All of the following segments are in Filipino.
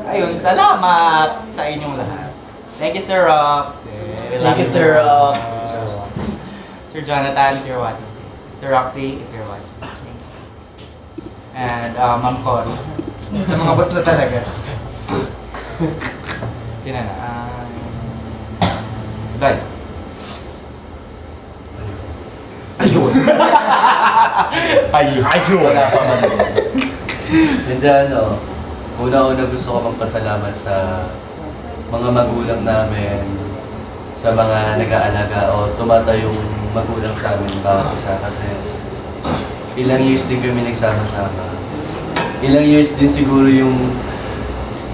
ayun, salamat sa inyong lahat. Thank you, Sir Rox. Thank you, Sir Rox. Sir Jonathan, if you're watching. Sir Roxy, if you're watching. Thank you. And Ma'am Cory. Sa mga boss na talaga. Sino na? Day. Ayun. Ayun. Wala pa man. Hindi ano, una-una gusto ko magpasalamat sa mga magulang namin, sa mga nag-aalaga o tumatayong magulang sa amin bawat isa kasi ilang years din kami nagsama-sama. Ilang years din siguro yung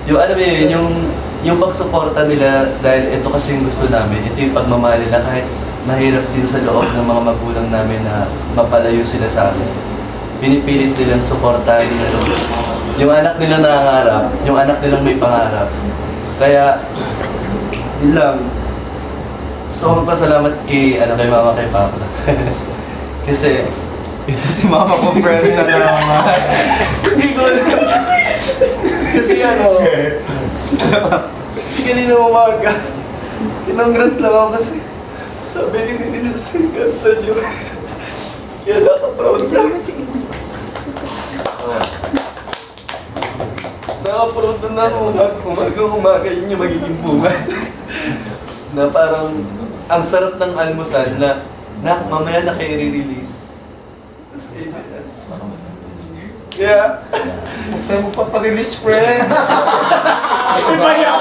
ano ba yun, yung pagsuporta nila dahil ito kasi yung gusto namin, ito yung pagmamahal nila kahit mahirap din sa loob ng mga magulang namin na mapalayo sila sa amin. Pinipilit nilang suportahan nila yung anak nilang nangangarap, yung anak nilang may pangarap. Kaya, yun lang. Gusto ko magpasalamat kay mama, kay papa. Kasi, Ito si Mama ko, friends. Salamat. hindi ko kasi kasi kanina umaga, kinongrats lang ako kasi sabi nila sa kanta nyo. Kaya naka-proud na. Naka-proud na ako umaga yun yung magiging bunga. Na parang, ang sarap ng almusal na, mamaya na kayo i-release. Tapos kaya, huwag tayo magpaparelease, friend. Iba yan!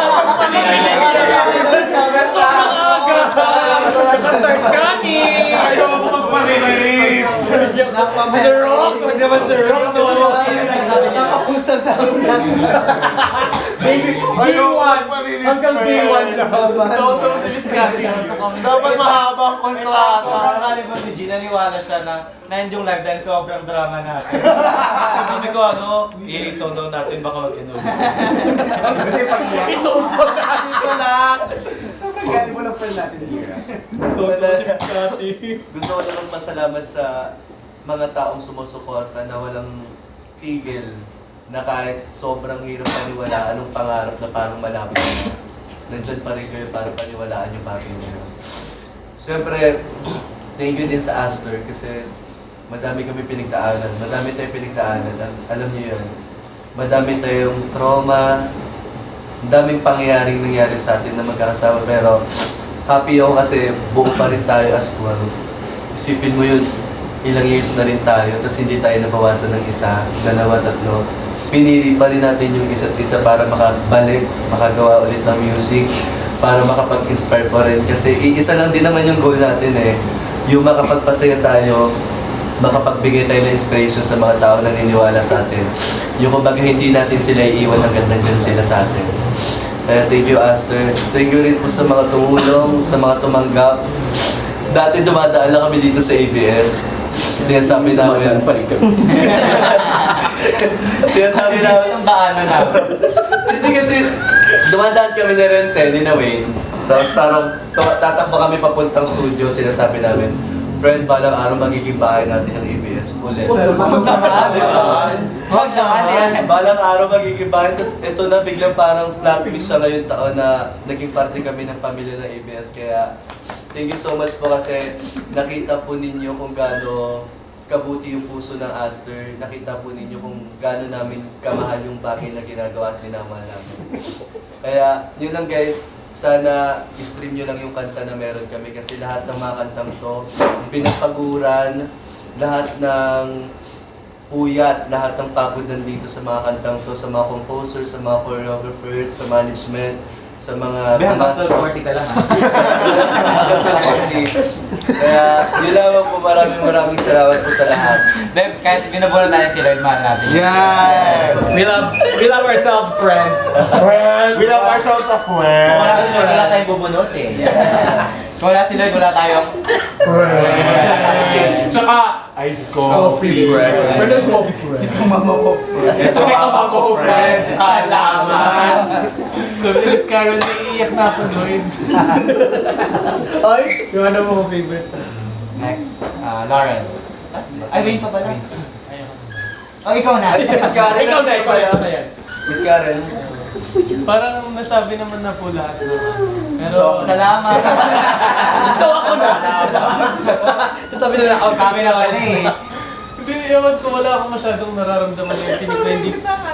Nakastart kami! Ayaw mo magpa-release! Sir Rox! Wag naman Sir Rox! Nakapusal na ang D1! Hanggang D1 lang! Toto sa discussion sa comment. Dapat mahaba ang kontrata. Sobrang kalibang ni G, naniwala siya na yung live dahil sobrang drama natin. Sabi ko i-tone natin baka mag-inom. Ituto natin ko lang! Saan galing mo ng friend natin here? Toto si Scotty. Gusto ko lang magpasalamat sa mga taong sumusuporta na walang tigil na kahit sobrang hirap paniwalaan ng pangarap na parang malabo na. Nandiyan pa rin kayo para paniwalaan yung bagay niyo. Siyempre, thank you din sa Astor kasi madami kami pinagdaanan. Madami tayong pinagdaanan. Alam niyo yun. Madami tayong trauma. Ang daming pangyayaring nangyari sa atin na magkakasama. Pero happy ako kasi buo pa rin tayo as 12. Isipin mo yun, ilang years na rin tayo. Tapos hindi tayo nabawasan ng isa, dalawa, tatlo. Pinili pa rin natin yung isa't isa para makabalik, makagawa ulit ng music, para makapag-inspire pa rin. Kasi isa lang din naman yung goal natin eh. Yung makapagpasaya tayo, makapagbigay tayo ng inspiration sa mga tao na naniniwala sa atin. Yung kumbaga hindi natin sila iiwan hanggang nandyan sila sa atin. Kaya thank you, Astor. Thank you rin po sa mga tumulong, sa mga tumanggap. Dati dumadaan lang kami dito sa ABS. Sinasabi namin. Sinasabi namin. Yung daanan namin. Hindi kasi dumadaan kami ni Rense, ni Wayne. Tapos parang tatakbo kami papuntang studio, sinasabi namin, friend, balang araw magiging bahay natin yung ABS. Ulit. Huwag naman yan. Balang araw magiging bahay. Tapos ito na biglang parang plot twist siya ngayong taon na naging parte kami ng pamilya ng ABS. Kaya thank you so much po kasi nakita po ninyo kung gaano kabuti yung puso ng Astor. Nakita po ninyo kung gaano namin kamahal yung bagay na ginagawa at minamahal namin. Kaya yun lang guys. Sana i-stream nyo lang yung kanta na meron kami kasi lahat ng mga kantang to, pinagpaguran, lahat ng puyat, lahat ng pagod nandito sa mga kantang to, sa mga composers, sa mga choreographers, sa management, sa mga Masters ka lang ha. Kaya yun lamang po, maraming salamat po sa lahat. Deb, kahit binabura tayo si Lloyd, mahal natin. Yes! We love ourselves, friend. We love ourselves a friend. Wala tayong bubunot eh. Kung wala si Lloyd, wala tayong friend. Saka, ice coffee. Friend of coffee friend. Ito mama ko. Ito ang mga ko, friends. Salamat. Sabi ni Miss Karen, naiiyak na ako, Lloyd. Ay, yung ano mo favorite? Next, Lauren. Ay, wait pa pala. Oh, ikaw na. Ay, si Miss Karen Ikaw na, na ikaw na. yan. Miss Karen. Parang nasabi naman na po lahat naman. Pero, So, salamat. So ako na. Sabi nila out Kami na pala eh. hindi, ewan ko, wala akong masyadong nararamdaman yung feeling ko.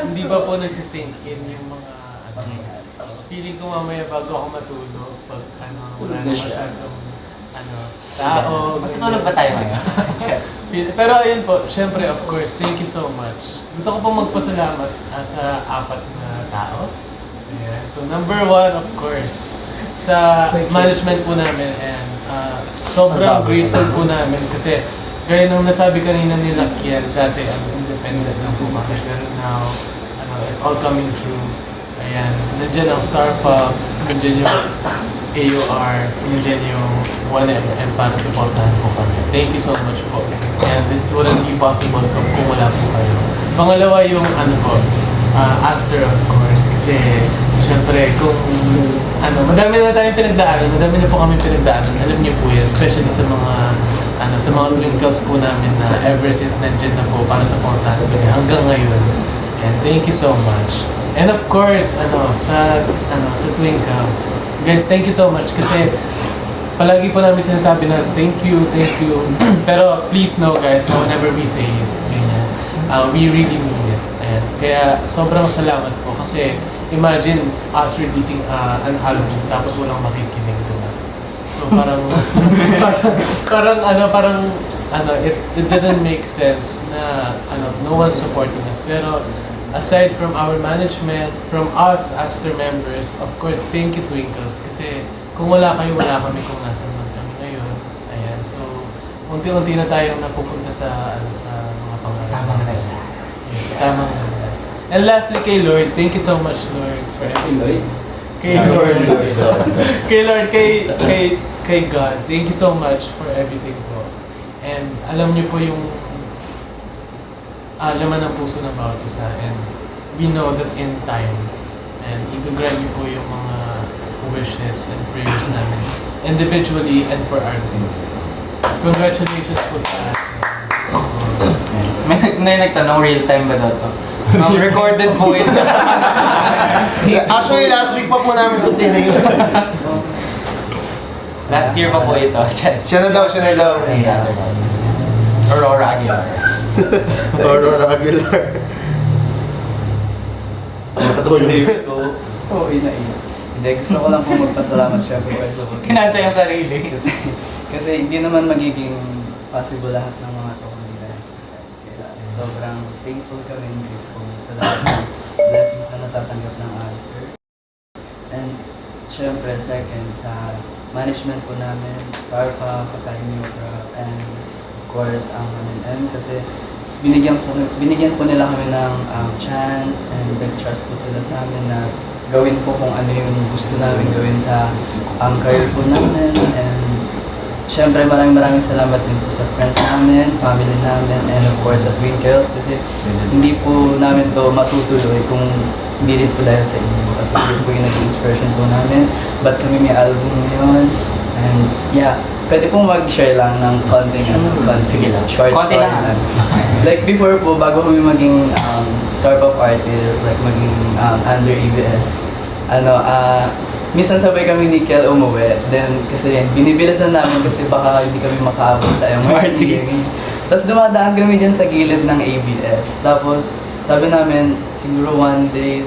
Hindi pa po nagsisink in yung mga, feeling ko mamaya bago ako matulog. Pag, wala na masyadong, tao. Matutulog ba tayo ngayon? Pero ayun po, syempre, of course, thank you so much. Gusto ko pong magpasalamat sa apat na tao. Ayan. So, number one, of course, sa management po namin and sobrang grateful po namin kasi gaya nung nasabi kanina nila Kiel, dati independent lang po kami pero now, it's all coming true. Ayan, nandiyan ang Star Pub, nandiyan yung AUR, nandiyan yung 1MM para supportahan po kami. Thank you so much po. And this wouldn't be possible kung wala po kayo. Pangalawa yung Aster of course. Kasi syempre kung madami na tayong pinagdaanan, madami na po kami pinagdaanan. Alam niyo po yan, especially sa mga sa mga twinkles po namin na ever since nandiyan na po para supportahan kami hanggang ngayon. And thank you so much. And of course, sa Twinkles. Guys, thank you so much kasi palagi po namin sinasabi na thank you. Pero please know guys, na whenever we say it, ganyan, we really mean it. And kaya sobrang salamat po kasi imagine us releasing an album tapos walang makikinig, diba? So it doesn't make sense na no one's supporting us. Pero aside from our management, from us Aster members, of course, thank you Twinkles. Kasi kung wala kayo, wala kami kung nasan man kami ngayon. Ayan, so unti-unti na tayong napupunta sa mga pangarap. Tamang landas. Yes, tamang landas. And lastly, kay Lord, thank you so much Lord for everything. Kay Lord. Kay Lord, kay God, thank you so much for everything po. And alam niyo po yung laman ng puso ng bawat isa, and we know that in time and i-grant niyo po yung mga wishes and prayers namin individually and for our team. Congratulations po sa atin. Yes. May nagtanong, real time ba daw to? Recorded po ito. Actually, last week pa po namin ito tinayo. Last year pa po ito. Siya na daw. Aurora Aguilar. Aurora Aguilar. Nakatulog ito. Oo, ina-ina. Hindi, gusto ko lang po magpasalamat syempre sa support. Kinansya yung sarili. Kasi hindi naman magiging possible lahat ng mga to kung hindi na nakikita. Kaya sobrang thankful kami and grateful sa lahat ng blessings na natatanggap ng Aster. And syempre, second, sa management po namin, Star Pub, Academy of Rock, and of course, ang M kasi binigyan po nila kami ng chance and nag-trust po sila sa amin na gawin po kung ano yung gusto namin gawin sa career po namin. And syempre maraming salamat din po sa friends namin, family namin, and of course sa Twinkles kasi hindi po namin to matutuloy kung hindi rin po dahil sa inyo kasi yun po yung nag-inspiration po namin. Ba't kami may album ngayon? And yeah, pwede pong mag-share lang ng konting short Konti story lang. Like before po, bago kami maging startup artist, like maging under EBS, minsan sabay kami ni Kel umuwi. Then kasi binibilisan namin kasi baka hindi kami makaabot sa MRT. Tapos dumadaan kami dyan sa gilid ng ABS. Tapos sabi namin, siguro one day,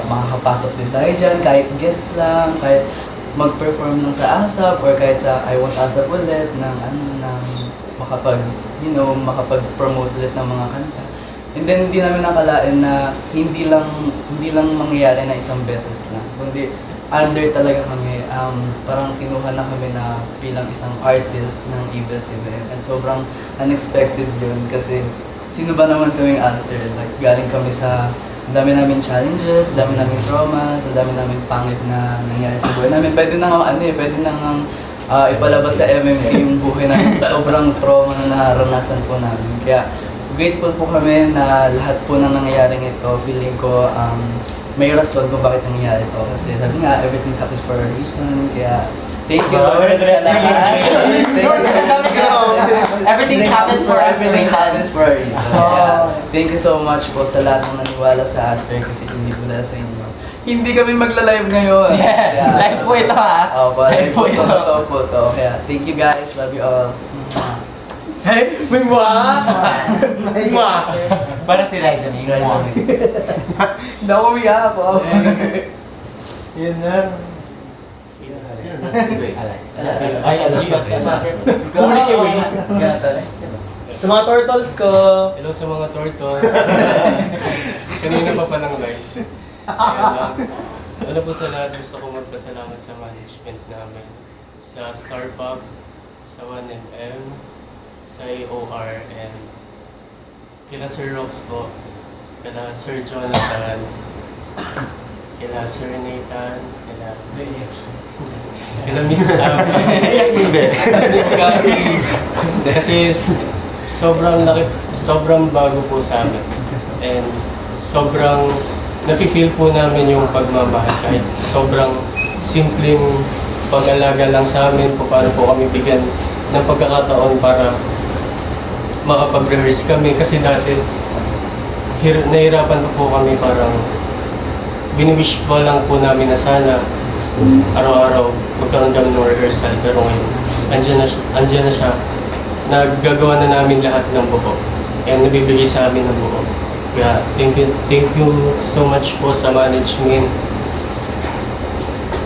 makakapasok din tayo dyan, kahit guest lang, kahit mag-perform lang sa ASAP, or kahit sa I Want ASAP ulit, ng makapag-promote ulit ng mga kanta. And then, hindi namin nakalain na hindi lang mangyayari na isang beses na, kundi under talaga kami, parang kinuha na kami na bilang isang artist ng ABS event. And sobrang unexpected yun kasi sino ba naman kaming Aster? Like, galing kami sa dami namin challenges, dami namin traumas, dami namin pangit na nangyari sa buhay namin. Pwede nang ipalabas sa MMK yung buhay namin. Sobrang trauma na naranasan po namin. Kaya grateful po kami na lahat po ng nangyayaring ito. Feeling ko may rason kung bakit nangyayari ito. Kasi sabi nga, everything's happens for a reason. Kaya thank you Lord sa lahat. Thank you. Everything happens for us. Everything happens for a reason. Yeah. Thank you so much po sa lahat ng naniwala sa Aster kasi hindi po dahil sa inyo. Hindi kami magla-live ngayon. Yeah, live po ito ha. Opo, live po ito. ito. Totoo po to. Kaya thank you guys. Love you all. Hey, may mwa! Mwa! Parang si Liza may mwa. Nauwi ako. Yun na. Ay, alas ba? Sa mga turtles ko. Hello sa mga turtles. Kanina pa palang live. Ano po sa lahat, gusto kong magpasalamat sa management namin. Sa Star Pop, sa 1MM, sa AOR, and kila Sir Rox po, kila Sir Jonathan, kila Sir Nathan, kila Miss Miss Gabby. Kasi sobrang bago po sa amin. And sobrang nafe-feel po namin yung pagmamahal kahit sobrang simpleng pag-alaga lang sa amin kung paano po kami bigyan ng pagkakataon para makapag-rehearse kami kasi dati nahirapan po kami, parang bini-wish po lang po namin na sana araw-araw magkaroon kami ng rehearsal, pero ngayon andyan na siya, naggagawa na namin lahat ng buo and nabibigay sa amin ng buo. Kaya thank you so much po sa management.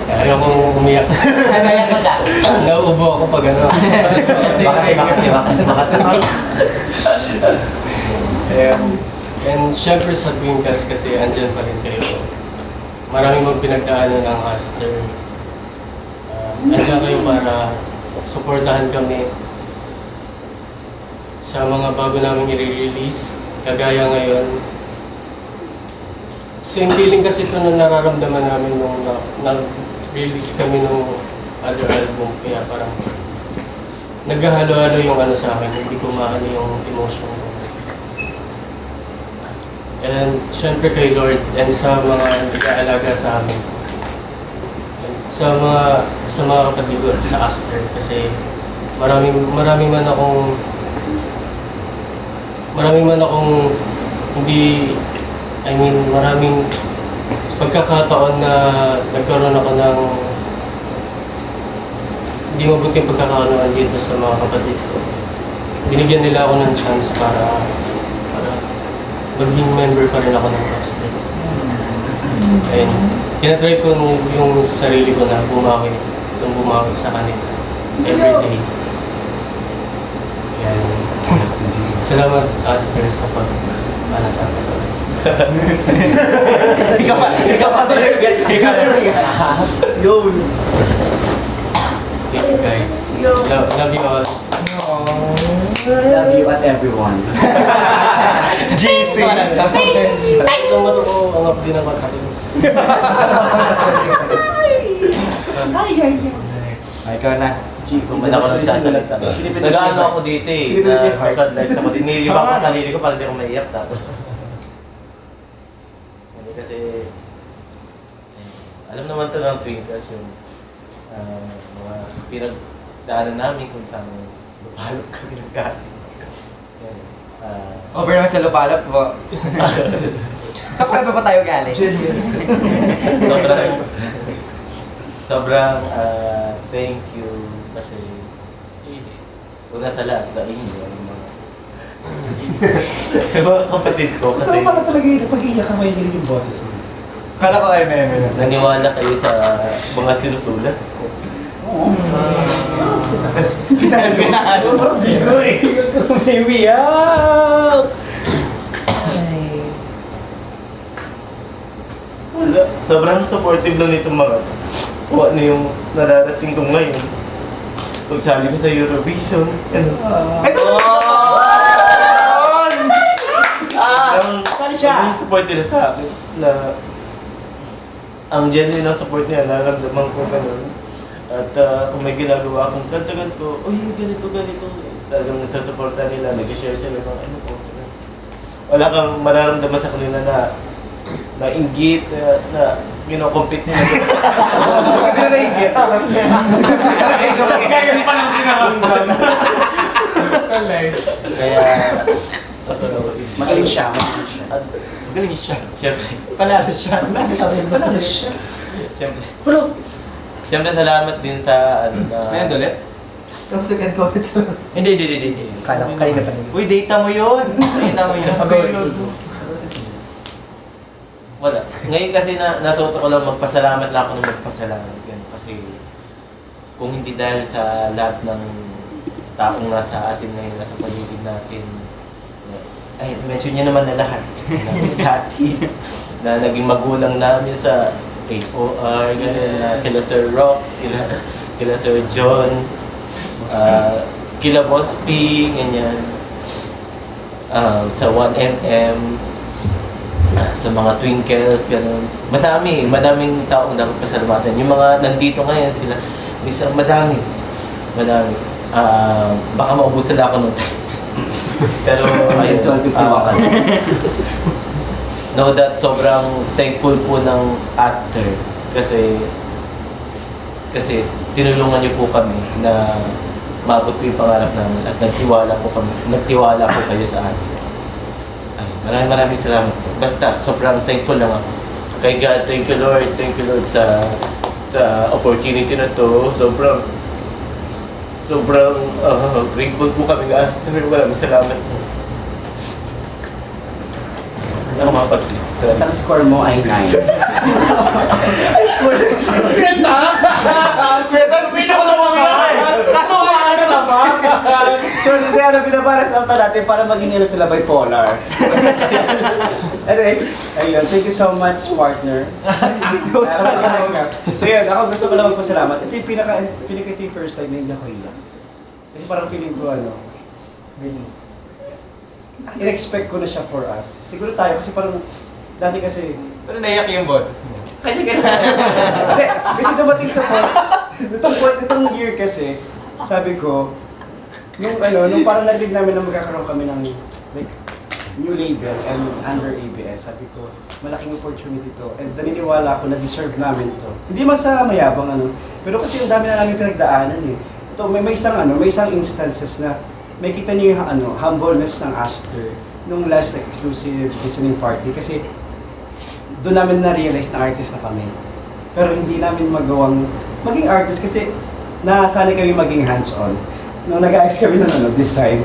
Ayaw kong umiyak. Nanayan ko siya. Nauubo ako pag ano. And syempre sa Twinkles kasi andyan pa rin kayo. Marami mang pinagdaanan ng Aster. Andyan kayo para suportahan kami sa mga bago namin i-release. Kagaya ngayon, same feeling kasi ito na nararamdaman namin nung nag-release kami nung other album. Kaya parang naghahalo-halo yung ano sa akin, hindi ko maano yung emotion ko. And syempre kay Lord and sa mga nag-aalaga sa amin. And sa mga kapatid ko sa Aster kasi marami man akong hindi, maraming pagkakataon na nagkaroon ako ng hindi mabuting pagkakataon dito sa mga kapatid ko. Binigyan nila ako ng chance para maging member pa rin ako ng Aster. And tinatry ko yung sarili ko na bumawi sa kanila everyday. Yan. Salamat, Aster, sa para sa akin. Ikaw pa. Yo! Thank you guys. Love you all. Love you at everyone. GC! Ang mato ko, ang up din ang matalis. Ikaw na. Kung man ako nagsasalita. Nag-ano ako dito eh. Na-frontlights ako. Nilibang ko sarili ko para di ako maiyak. Tapos, hindi kasi, alam naman ito ng Twinkles yung mga pinagdaanan namin kung saan lupalop kami nagkain. Over naman sa lupalop po. Sa kuweba pa tayo galing? sobrang thank you kasi una sa lahat sa inyo yung mga yung mga kapatid ko kasi Saan pala talaga yun? Pag-iiyak ka may yung boses mo. Kala ko ay meme na. naniwala kayo sa mga sinusulat ko. Pinahalo mo rin dito eh. Maybe out! Wala. Sobrang supportive lang nitong mga to. Kung ano yung nararating ko ngayon. Pagsali ko sa Eurovision. Ano? Ito! Sali siya! Sobrang support nila sa akin. Na ang genuine ng support niya, nararamdaman ko ganun. At kung may ginagawa akong kantagan ko, uy, ganito. Talagang nagsusuporta nila, nag-share sila ng ano ko. Wala kang mararamdaman sa kanila na inggit, na compete nila. Ganyan pa lang pinakamdam. Sa life. Kaya, Magaling siya. Magaling siya. Siyempre. Panalo siya. Panalo siya. siyempre. Siyempre, salamat din sa, Ayan, ulit. Tapos nag-encourage na. Hindi. Kala ko kanina pa rin. Uy, data mo yun. Data mo yun. Wala. Ngayon kasi nasuot ko lang magpasalamat lang ako ng magpasalamat. Yan. Kasi kung hindi dahil sa lahat ng taong nasa atin ngayon, nasa paligid natin, ay, mention niya naman na lahat. Na Scotty, na naging magulang namin sa AOR, gano'n, na kila Sir Rox, kila Sir John, kila Boss P, ganyan. Sa 1MM, sa mga Twinkles, gano'n. Madaming taong dapat pasalamatan. Yung mga nandito ngayon sila, madami. Baka maubusan na ako nung pero ayun, 12:51 ka. know that sobrang thankful po ng Aster kasi tinulungan niyo po kami na maabot po yung pangarap namin at nagtiwala po kayo sa amin. Ay, maraming salamat po. Basta sobrang thankful lang ako kay God. Thank you Lord sa opportunity na to. Sobrang grateful po kami kay Aster. Maraming salamat po. Ano mga pag-flip? Ang score mo ay 9. Kuya Tans, gusto ko na mamaya. Kaso umaanap na ba? So, hindi binabalas ang natin para maging sila bipolar. Anyway, ayun, thank you so much, partner. So yun, ako gusto ko lang magpasalamat. Ito yung feeling ko ito yung first time na hindi ako iyak. Kasi parang feeling ko really, in-expect ko na siya for us. Siguro tayo, kasi parang, dati kasi, Pero naiyak yung boses mo. kaya ganun. Hindi, kasi dumating sa point, itong year kasi, sabi ko, nung parang narinig namin na magkakaroon kami ng like, new label and under ABS, sabi ko, malaking opportunity to. And naniniwala ako na deserve namin to. Hindi man sa mayabang pero kasi ang dami na namin pinagdaanan eh. Ito, may isang instances na may kita niyo yung humbleness ng Aster nung last exclusive listening party kasi doon namin na-realize na artist na kami. Pero hindi namin magawang maging artist kasi nasanay kami maging hands-on. Nung nag-ayos kami ng design,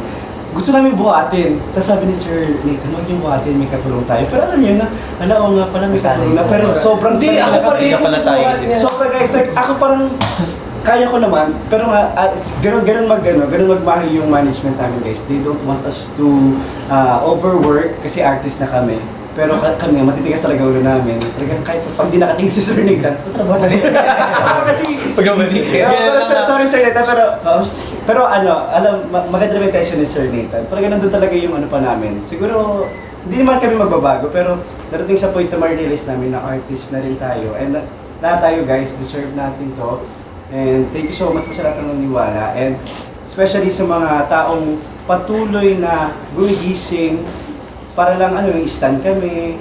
gusto namin buhatin. Tapos sabi ni Sir Nathan, huwag yung buhatin, may katulong tayo. Pero alam niyo na, oo nga pala may katulong na. Pero sobrang Hindi, ako pa rin pala tayo. Sobrang guys, like, ako parang kaya ko naman, pero nga, ganun magmahal yung management namin guys. They don't want us to overwork kasi artist na kami. Pero kami, matitigas talaga ulo namin. Talagang kahit pag di nakatingin si Sir Nathan, trabaho na rin. Kasi, sorry Sir Nathan, pero maganda naman intention ni Sir Nathan. Pero nandun talaga yung pa namin. Siguro, hindi naman kami magbabago, pero darating sa point na ma-realize namin na artist na rin tayo. And lahat tayo guys, deserve natin to. And thank you so much po sa lahat ng naniwala. And especially sa mga taong patuloy na gumigising para lang i-stand kami,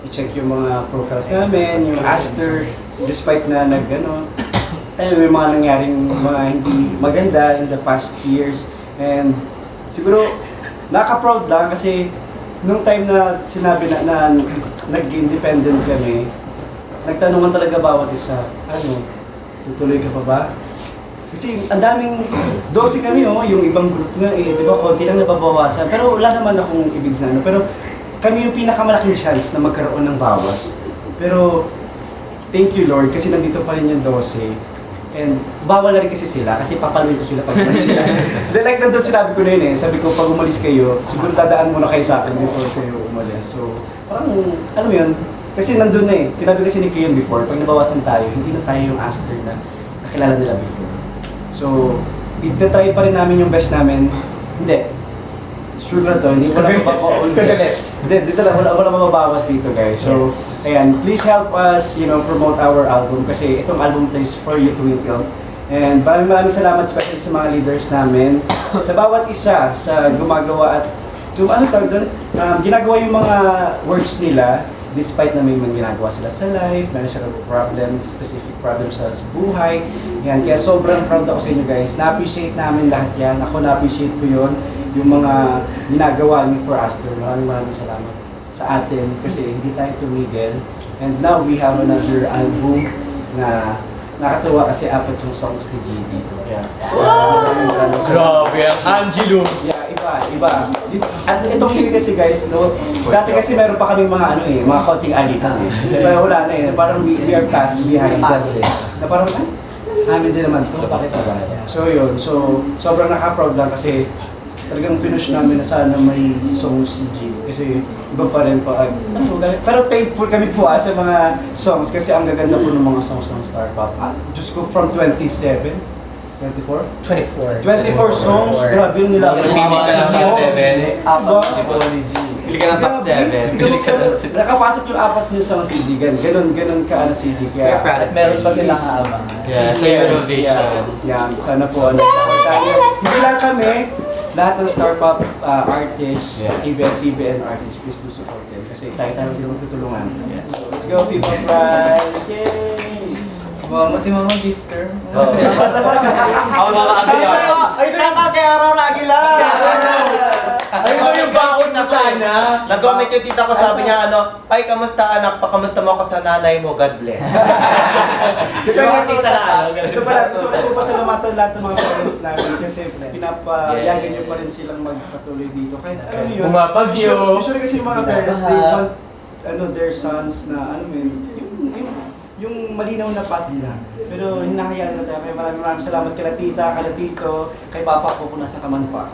i-check yung mga profiles namin, yung Aster, despite na may mga nangyaring mga hindi maganda in the past years. And siguro, nakaka-proud lang kasi nung time na sinabi na nag-independent kami, nagtanungan talaga bawat isa, tutuloy ka pa ba? Kasi ang daming 12 kami yung ibang group nga di ba, konti lang nababawasan. Pero wala naman akong ibig na pero kami yung pinakamalaking chance na magkaroon ng bawas. Pero thank you Lord kasi nandito pa rin yung 12. And bawal na rin kasi sila kasi papaluin ko sila pag sila. Then like nandun sinabi ko na yun sabi ko pag umalis kayo, siguro dadaan muna kayo sa akin before kayo umalis. So parang, alam mo yun, kasi nandun na sinabi kasi ni Kian before, pag nabawasan tayo, hindi na tayo yung Aster na nakilala nila before. So, itatry pa rin namin yung best namin. Hindi. Sure na to, hindi wala mababawas dito guys. So, ayan, please help us, promote our album kasi itong album to is for you Twinkles. And maraming salamat especially sa mga leaders namin. Sa bawat isa, sa gumagawa at ginagawa yung mga words nila despite na may mga ginagawa sila sa life, meron silang problems, specific problems sa buhay. Yan, kaya sobrang proud ako sa inyo guys. Na-appreciate namin lahat yan. Ako na-appreciate ko yun. Yung mga ginagawa niyo for Astor. Maraming salamat sa atin kasi hindi tayo tumigil. And now we have another album na nakatuwa kasi 4 yung songs ni G dito. Yeah. Maraming salamat. Grabe ang Angelo! Yeah, iba. At itong year kasi guys, no, dati kasi meron pa kaming mga mga konting alitan eh. Pero wala na eh, parang we are past behind that eh. Na parang, amin din naman to, bakit ba? So yun, so sobrang naka-proud lang kasi talagang pinush namin na sana may songs si G. Kasi iba pa rin pa. Pero thankful kami po sa mga songs kasi ang gaganda po ng mga songs ng Star Pop. Diyos ko, from 27? 24? 24. 24 songs, grabe yung nilagay. Pili ka ng top 7. Diba? Pili ka ng top 7. Nakapasok yung 4 niya songs si G. Ganon ka si G. Kaya, At meron pa silang aabangan. Yeah, sa Eurovision. Yan, sana po hindi lang kami, lahat ng Star Pop artists, ABS-CBN artists, please do support them. Kasi tayo din magtutulungan. So, let's go, Viva Prize! Yay! Si Mama Gifter. Ako makakagay ako. Ay, shout out kay Aurora Aguilar! Ayun yung bakit na sana. Nag-comment yung tita ko, sabi niya ay, kamusta anak? Pakamusta mo ako sa nanay mo, God bless. Ito pala, gusto ko pasalamatan lahat ng mga parents namin kasi pinapayagan nyo pa rin silang magpatuloy dito. Kahit ano yun. Bumabagyo. Usually kasi yung mga parents, they want their sons na yung malinaw na path nila. Pero hinahayaan na tayo. Kaya maraming salamat kay tita, kay tito, kay papa ko kung nasa kaman pa.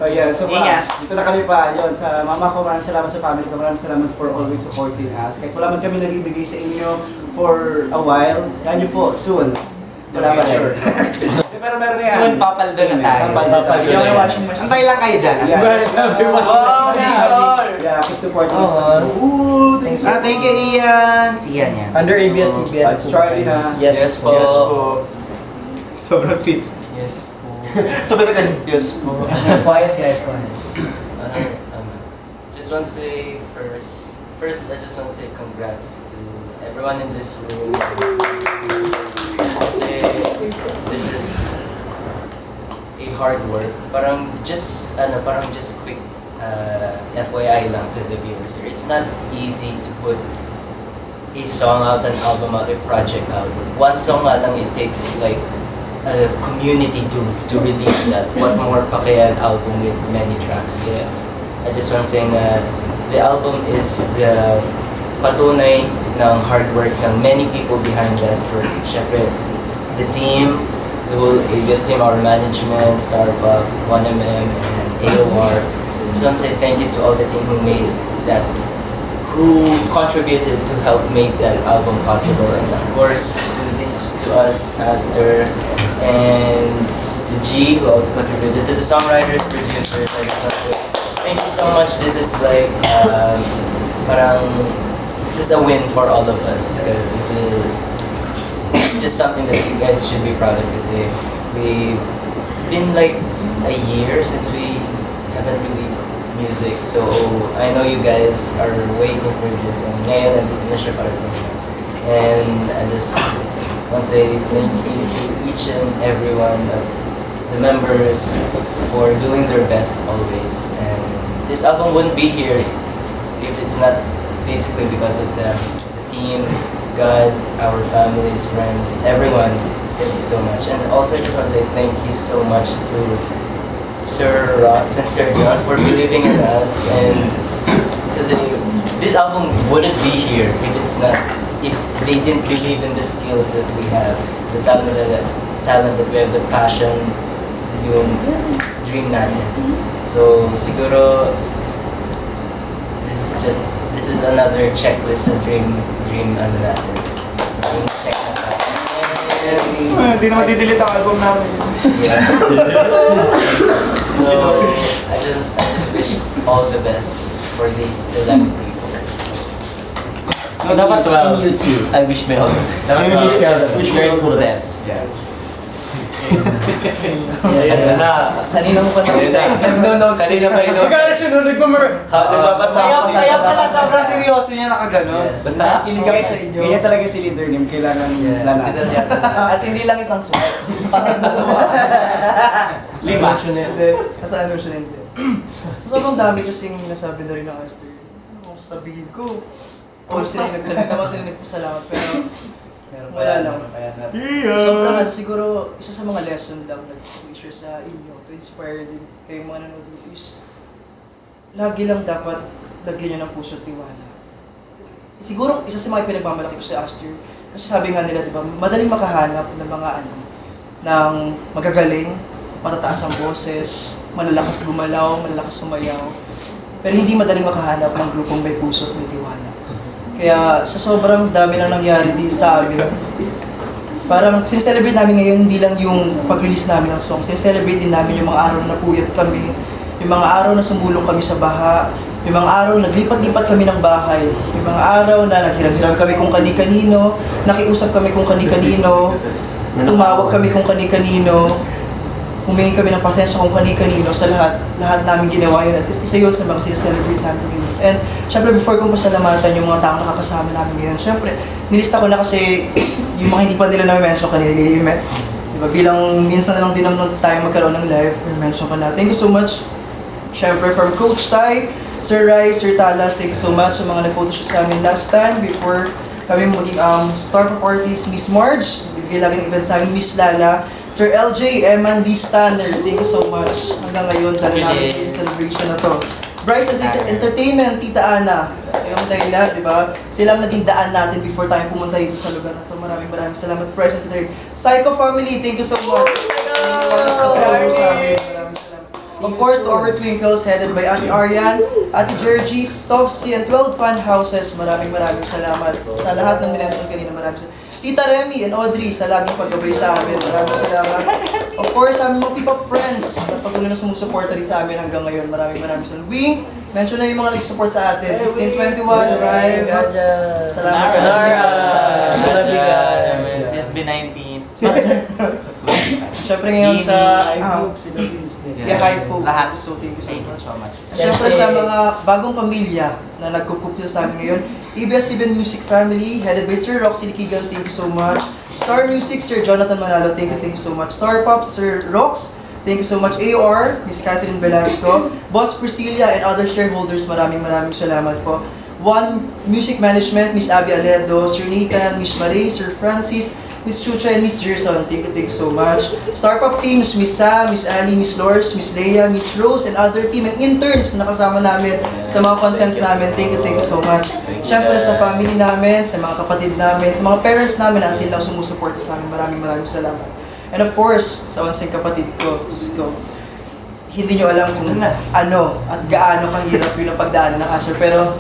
Yeah, so Ingat. dito na kami pa. Yun, sa mama ko, maraming salamat sa family ko, maraming salamat for always supporting us. Kahit wala man kami nabibigay sa inyo for a while, yan nyo po, soon. Wala pa sure. Pero meron na yan. Soon, papaldo na tayo. Papaldo. Yung washing machine. Antay lang kayo dyan. Wow, Yeah, keep supporting us. Thank you, Ian. Si Ian yan. Under ABS-CBN. It's Charlie na. Yes po. Yes po. Sobrang sweet. Yes po. Sabi na kayo, yes po. Quiet guys, quiet. Just want to say first I just want to say congrats to everyone in this room. Kasi this is a hard work. Parang just quick FYI lang to the viewers here. It's not easy to put a song out, an album out, a project out. One song nga lang, it takes like a community to release that. What more pa kaya an album with many tracks. Kaya I just want to say na the album is the patunay ng hard work ng many people behind that. For syempre the team, the whole ABS team, our management, Star Pop, 1MM, and AOR. Just want to say thank you to all the team who made that, who contributed to help make that album possible, and of course to us, Astor, and to G, who also contributed, to the songwriters, producers. I just want to say thank you so much. This is like this is a win for all of us because it's just something that you guys should be proud of. Kasi it's been like a year since we haven't released music, so I know you guys are waiting for this, and ngayon nandito na siya para sa inyo. And I just want to say thank you to each and every one of the members for doing their best always. And this album wouldn't be here if it's not basically because of the team, God, our families, friends, everyone. Thank you so much. And also I just want to say thank you so much to Sir Rox and Sir John for believing in us, and because this album wouldn't be here if they didn't believe in the skills that we have, the talent that we have, the passion, yung dream natin. So siguro this is another checklist sa dream ano natin. Yung check na tayo. Hindi naman didelete ang album namin. Yeah. So I just wish all the best for these 11 people. No, dapat 12. YouTube. I wish me all the best. Dapat 12. Wish me all the best. Yeah. Ayan na. Kanina mo pa nag-notes. Kanina pa yun. Ikaw na siya nung Sayap pala, sobrang seryoso niya nakaganon. Guys, ganyan talaga si leader name. Kailangan lanan. At hindi lang isang swipe. Parang dalawa. Lima. Hindi, kasi ano siya hindi. So, sobrang dami kasing nasabi na rin ng Aster. Ano kung sasabihin ko? Constantly nagsalita ako, tininig po salamat, pero Meron wala lang. Kaya na. Sobrang ano, siguro, isa sa mga lesson lang na gusto ko i-share sa inyo to inspire din kayong mga nanonood dito is lagi lang dapat lagyan nyo ng puso at tiwala. Siguro, isa sa mga pinagmamalaki ko sa Aster, kasi sabi nga nila, di ba, madaling makahanap ng mga ano, ng magagaling, matataas ang boses, malalakas gumalaw, malalakas sumayaw. Pero hindi madaling makahanap ng grupong may puso at may tiwala. Kaya sa sobrang dami na nangyari di sa amin, parang sineselebrate namin ngayon hindi lang yung pag-release namin ng song, sineselebrate din namin yung mga araw na napuyat kami, yung mga araw na sumulong kami sa baha, yung mga araw na naglipat-lipat kami ng bahay, yung mga araw na naghiram-hiram kami kung kani-kanino, nakiusap kami kung kani-kanino, tumawag kami kung kani-kanino, humingi kami ng pasensya kung kani-kanino sa lahat namin ginawa yun at isa yun sa mga sineselebrate namin ngayon. And syempre before kong pasalamatan yung mga taong nakakasama namin ngayon, syempre nilista ko na kasi yung mga hindi pa nila na-mention kanila ni Imet. Diba, bilang minsan na lang din naman tayo magkaroon ng live, mention ko na. Thank you so much. Syempre from Coach Ty, Sir Rai, Sir Talas, thank you so much sa mga nag-photoshoot sa amin last time before kami maging star pop artist, Miss Marge, bibigay lagi ng event sa amin, Miss Lala, Sir LJ, Eman, Lee Stanner, thank you so much. Hanggang ngayon, dahil namin sa celebration na to. Bryce Entertainment, Tita Ana, kayong dahilan, di ba? Sila ang naging daan natin before tayo pumunta dito sa lugar na to. Maraming salamat, Bryce Entertainment. Psycho Family, thank you so much. Maraming salamat. Of course, to our Twinkles, headed by Ate Arian, Ate Georgie, Topsy, and 12 Fan Houses. Maraming salamat sa lahat ng minention kanina. Maraming salamat. Tita Remy and Audrey sa laging paggabay sa amin. Maraming salamat. Of course, sa aming mga P-Pop friends na patuloy na sumusuporta rin sa amin hanggang ngayon. Maraming salamat. Wing, mention na yung mga nag-support sa atin. 1621, Rive. Salamat sa Since B19. Siyempre ngayon sa sila Vince. Hype Lahat. So thank you so Thank you much. so much. At syempre sa mga bagong pamilya na nagkukup sa amin ngayon, ABS-CBN Music Family, headed by Sir Roxy Likigan, thank you so much. Star Music, Sir Jonathan Manalo, thank you so much. Star Pop, Sir Rox, thank you so much. AOR, Miss Catherine Velasco, Boss Priscilla, and other shareholders, maraming salamat po. One Music Management, Miss Abby Aledo, Sir Nathan, Miss Marie, Sir Francis, Miss Chucha, and Miss Gerson, thank you so much. Star Pop Teams, Miss Sam, Miss Ali, Miss Lors, Miss Leia, Miss Rose, and other team and interns na nakasama namin sa mga contents namin, thank you so much. Siyempre sa family namin, sa mga kapatid namin, sa mga parents namin na until lang sumusuporta sa amin, maraming salamat. And of course, sa onseng kapatid ko, Diyos ko, hindi nyo alam kung ano at gaano kahirap yung pagdaanan ng Aster, pero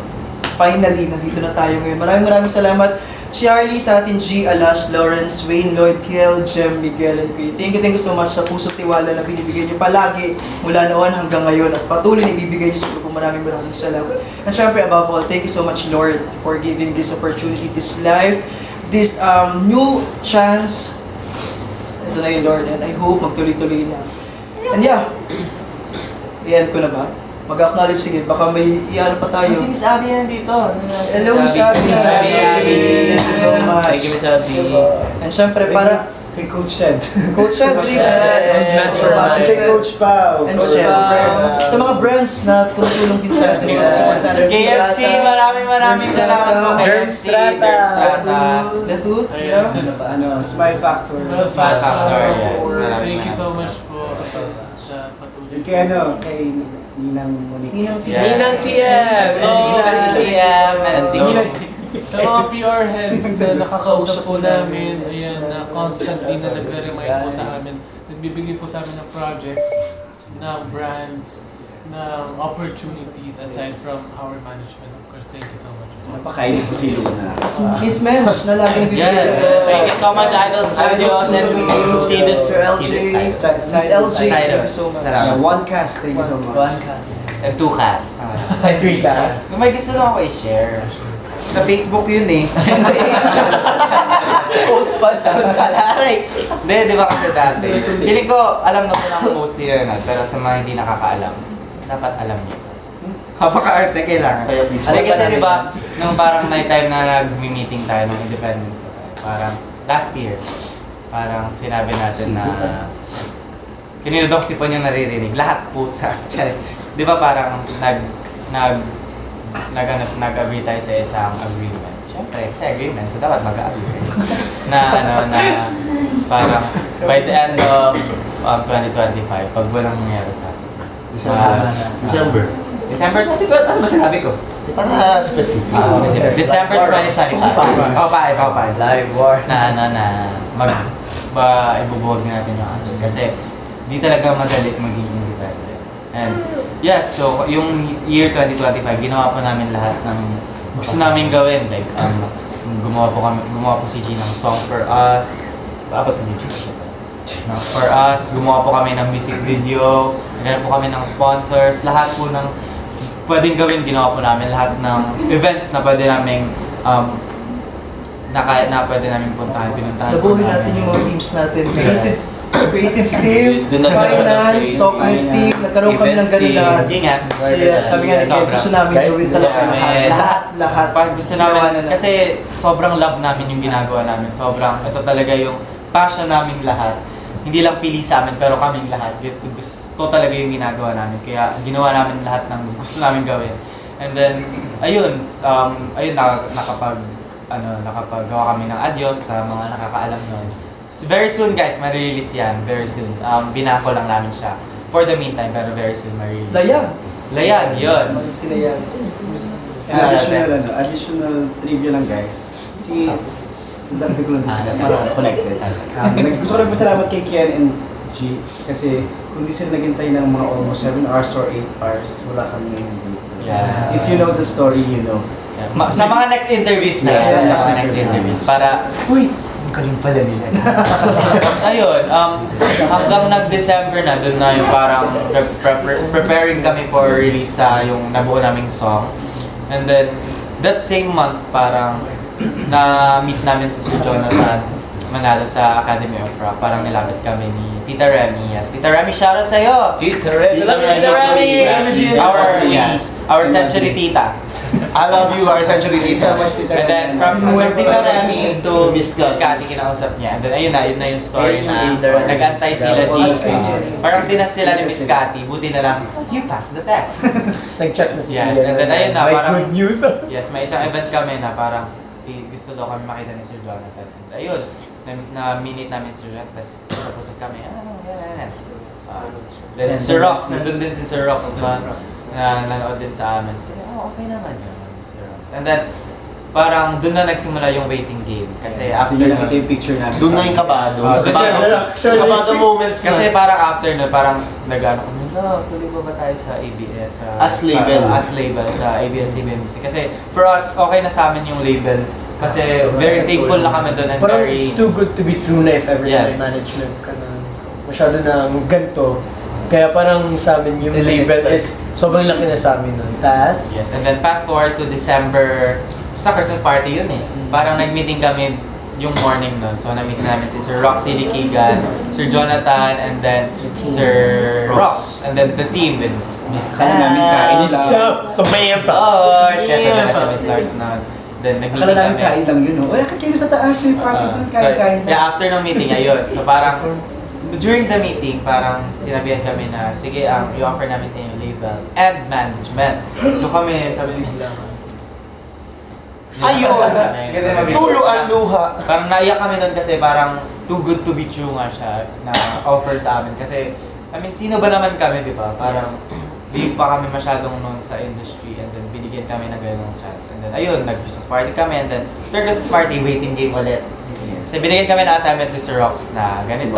finally, nandito na tayo ngayon. Maraming salamat. Charlie, Tatin G, Alas, Lawrence, Wayne, Lloyd, Kiel, Jem, Miguel, and Quay. Thank you so much sa puso't tiwala na binibigay niyo palagi mula noon hanggang ngayon at patuloy na ibibigay niyo sa grupo. Maraming salamat. And syempre, above all, thank you so much, Lord, for giving this opportunity, this life, this new chance. Ito na yun, Lord, and I hope magtuloy-tuloy na. And yeah, i-end ko na ba? Mag-acknowledge, sige, baka may iyan pa tayo. Si Miss Abby nandito. Hello, Miss Abby. Thank Thank you so much. Thank you, Miss Abby. And syempre, para Kay Coach Sed. Coach Cedric, Kay Coach Pao. and syempre, sa mga brands na tumutulong din sa atin. KFC, maraming salamat po. KFC, Dermstrata. Lethut, Ayun, Ano, Smile Factor. Smile Factor, Factor. yes. Maraming Thank you so salamat. much po sa patuloy. Kay kay Ninang Monique. Ninang TM! Ninang TM and Sa mga PR heads na nakakausap po namin, ayan, na constantly na nagre-remind po sa amin, nagbibigay po sa amin ng projects, ng brands, ng opportunities aside from our management. Of course, thank you so much. Napakain ko si Luna. Miss Mensch, na lagi nagbibigay. Yes. Thank you so much, Idol Studios, and we see this Miss LJ, thank you so much. One cast, thank you so much. One cast. And 2 cast. 3 cast. Kung may gusto lang ako i-share, Sa Facebook yun eh. Post pa lang. Tapos kalaray. Hindi, di ba kasi dati? Feeling ko, alam na po ng mostly na yun, pero sa mga hindi nakakaalam, dapat alam niyo. Kapaka-arte kailangan. Kaya please, Hindi kasi di ba, nung parang may time na nag-meeting tayo ng independent pa tayo, parang last year, parang sinabi natin na kininudoksi po niya naririnig. Lahat po sa di ba parang nag-agree tayo sa isang agreement. Siyempre, kasi agreement, so dapat mag-agree. na parang by the end of 2025, pag walang nangyari sa akin. December 20, ano ba sinabi ko? Di pa na specific. December 2025. Ikaw pa. Live war. Ibubuwag natin yung asset. Kasi di talaga madali maging independent. And yes, so yung year 2025, ginawa po namin lahat ng gusto namin gawin. Like, gumawa po si G ng Song for Us. Dapat hindi G. For Us, gumawa po kami ng music video. Naghanap po kami ng sponsors. Lahat po ng pwedeng gawin, ginawa po namin lahat ng events na pwede namin na pwede namin puntahan, pinuntahan po Nabuhin natin yung mga teams natin. Creatives team, Doon na- finance, software team, nagkaroon kami ng ganun lahat. Hindi nga. Kaya sabi nga, Sobra. gusto namin Guys, gawin talaga kami- lahat. Parang gusto Ginawa namin, na lang. kasi sobrang love namin yung ginagawa namin. Sobrang, ito talaga yung passion naming lahat. Hindi lang pili sa amin, pero kaming lahat. Gusto talaga yung ginagawa namin. Kaya ginawa namin lahat ng gusto namin gawin. And then, ayun, nakapagawa kami ng Adios sa mga nakakaalam nun. So, very soon guys, ma-release yan. Very soon. Binako lang namin siya. For the meantime, pero very soon ma-release. Layan, yun. Sila yan. Additional trivia lang guys. Dami ko lang din sila, parang connected. Gusto ko lang pasalamat kay Kian and G kasi kung di sila naghintay ng mga almost 7 hours or 8 hours, wala kami ngayon dito. Yeah. If you know the story, you know. Sa mga next interviews na Yes, yan, yes, sa mga yes. next interviews, para, uy, ang galing pala nila. Tapos ayun, hanggang nag-December na, dun na yung parang preparing kami for release sa yung nabuo naming song. And then, that same month, parang na-meet namin si Sir Jonathan Manalo sa Academy of Rock. Parang nilapit kami ni Tita Remy. Yes, Tita Remy, shoutout sa'yo! Tita Remy. Tita Remy! Our century tita. I love you, our century tita. And then from Tita Remy to Miss Cathy, kinausap niya. And then ayun na yung story na nag-antay sila G. Parang dinas sila ni Miss Cathy. Buti na lang, you passed the test. Nag-check na sila. Yes, and then ayun na, May parang good news. yes, may isang event kami na parang gusto daw kami makita ni Sir Jonathan. And ayun, na-minute namin si Sir Jonathan. Tapos usap-usap kami, yan. Then si Sir Rox, nandun din si Sir Rox na nanood din sa amin. Sabi, okay naman yun, Sir Rox. And then, parang doon na nagsimula yung waiting game. Kasi after Hindi nakita nun- yung picture namin. Doon na yung kabado. Actually, Kabado moments na. kasi parang after nun, parang nag-ano kami, tuloy ba tayo sa ABS? As label. As label sa ABS-CBN Music. Kasi for us, okay na sa amin yung label. Kasi very thankful na kami doon and Parang very... it's too good to be true na if ever Yes. may management ka na masyado na ganito. Kaya parang sa amin yung label is sobrang laki na sa amin nun. Tas, Yes, and then fast forward to December, sa Christmas party yun eh. Parang nag-meeting kami yung morning nun. So na-meet namin si Sir Roxy Likigan, Sir Jonathan, and then Sir Rox. And then the team with Miss Akala namin kain lang. Samantha! Lars! Yes, and then si Miss Lars nun. Then nag-meeting Akala namin kami. kain lang yun, no? Uy, akit kayo sa taas, may party doon, kain-kain lang. Yeah, after ng meeting, ayun. So parang, during the meeting, parang sinabihan kami na, sige, i-offer namin sa yung label and management. So kami, sabi ni Gila, Ayun! Tulo ang luha. Parang naiyak kami nun kasi parang too good to be true nga siya na offer sa amin. Kasi, I mean, sino ba naman kami, di ba? Parang, di pa kami masyadong known sa industry and then binigyan kami ng ganung chance. And then, ayun, nag-Christmas party kami and then, third Christmas party, waiting game ulit. Kasi binigyan kami ng assignment ni Sir Rox na ganito,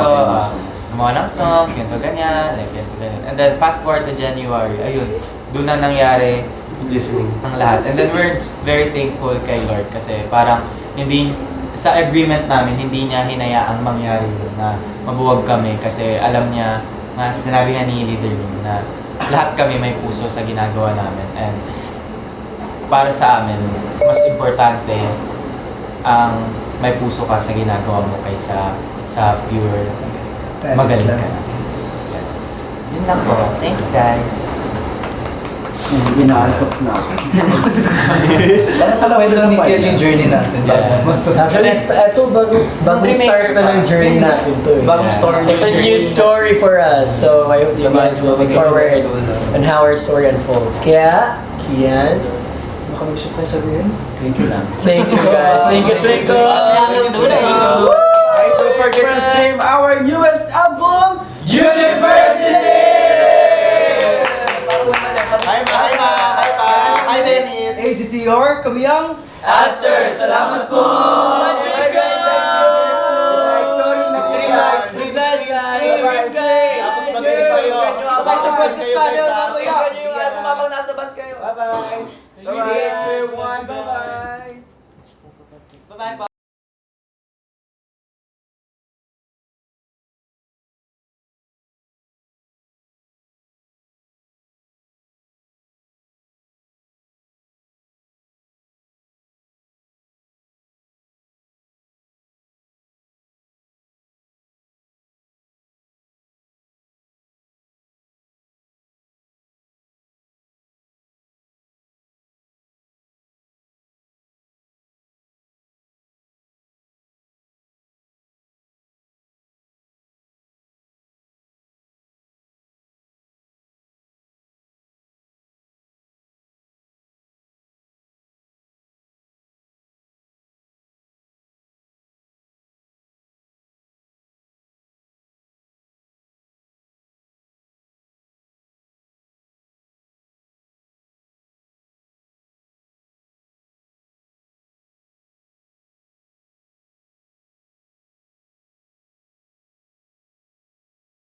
gumawa ng song, ganito ganyan, like ganito ganyan. And then, fast forward to January, ayun, doon na nangyari Listening. ang lahat. And then, we're just very thankful kay Lord kasi parang hindi, sa agreement namin, hindi niya hinayaang mangyari yun na mabuwag kami kasi alam niya, nga sinabi nga ni Leader yun na lahat kami may puso sa ginagawa namin. And para sa amin, mas importante ang may puso ka sa ginagawa mo kaysa sa pure magaling ka. Yes. Yun lang po. Thank you guys. Inaantok na ako. Kwento ni Kel yung journey natin. Actually, ito bagong start na ng journey natin to eh. Bagong story. It's a new story for us, so I hope you guys will look forward on how our story unfolds. Kaya, Kian, Baka may gusto kayo sabihin? thank you guys. Thank you, Twinkle. Guys, don't forget to stream our newest album, University! Hi Dennis! ACCR, kami ang Aster, salamat po! Sorry, Stream guys! Support this channel, mamaya. Bye-bye! 3, 2, 1, bye-bye! Bye-bye po!